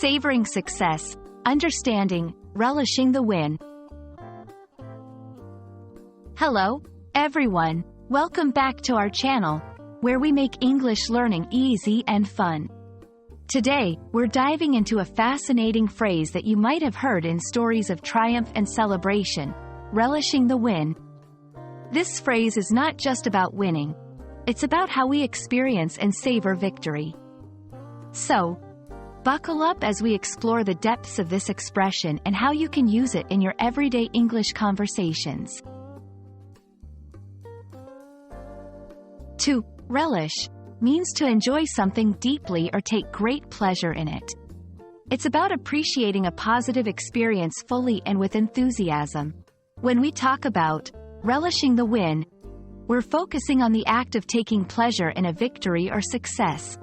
Savoring success, understanding, relishing the win. Hello, everyone. Welcome back to our channel, where we make English learning easy and fun. Today, we're diving into a fascinating phrase that you might have heard in stories of triumph and celebration, relishing the win. This phrase is not just about winning. It's about how we experience and savor victory. So, buckle up as we explore the depths of this expression and how you can use it in your everyday English conversations. To relish means to enjoy something deeply or take great pleasure in it. It's about appreciating a positive experience fully and with enthusiasm. When we talk about relishing the win, we're focusing on the act of taking pleasure in a victory or success.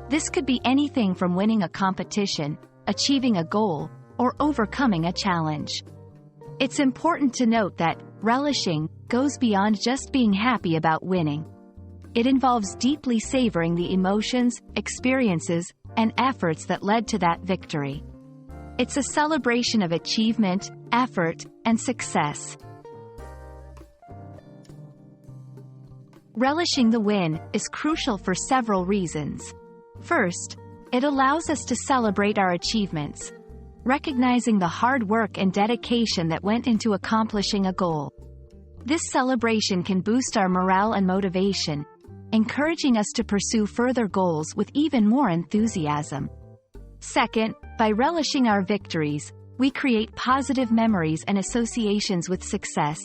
This could be anything from winning a competition, achieving a goal, or overcoming a challenge. It's important to note that relishing goes beyond just being happy about winning. It involves deeply savoring the emotions, experiences, and efforts that led to that victory. It's a celebration of achievement, effort, and success. Relishing the win is crucial for several reasons. First, it allows us to celebrate our achievements, recognizing the hard work and dedication that went into accomplishing a goal. This celebration can boost our morale and motivation, encouraging us to pursue further goals with even more enthusiasm. Second, by relishing our victories, we create positive memories and associations with success.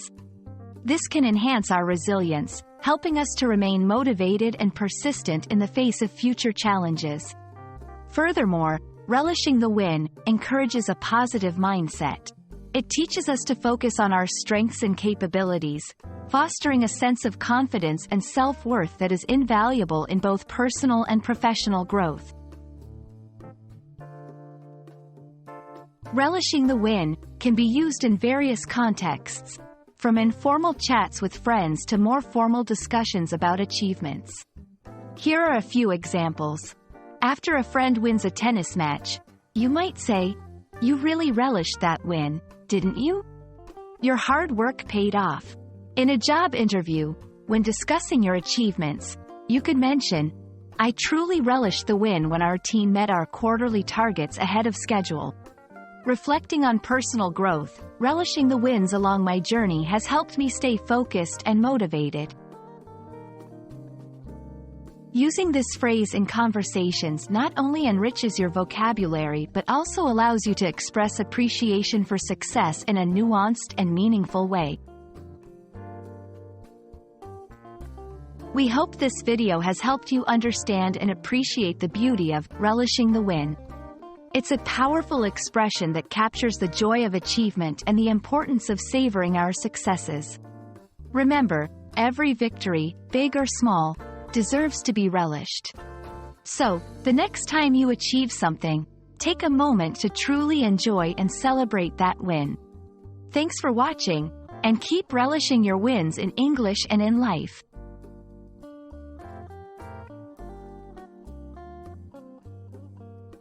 This can enhance our resilience, helping us to remain motivated and persistent in the face of future challenges. Furthermore, relishing the win encourages a positive mindset. It teaches us to focus on our strengths and capabilities, fostering a sense of confidence and self-worth that is invaluable in both personal and professional growth. Relishing the win can be used in various contexts, from informal chats with friends to more formal discussions about achievements. Here are a few examples. After a friend wins a tennis match, you might say, "You really relished that win, didn't you? Your hard work paid off." In a job interview, when discussing your achievements, you could mention, "I truly relished the win when our team met our quarterly targets ahead of schedule." Reflecting on personal growth, relishing the wins along my journey has helped me stay focused and motivated. Using this phrase in conversations not only enriches your vocabulary but also allows you to express appreciation for success in a nuanced and meaningful way. We hope this video has helped you understand and appreciate the beauty of relishing the win. It's a powerful expression that captures the joy of achievement and the importance of savoring our successes. Remember, every victory, big or small, deserves to be relished. So, the next time you achieve something, take a moment to truly enjoy and celebrate that win. Thanks for watching, and keep relishing your wins in English and in life.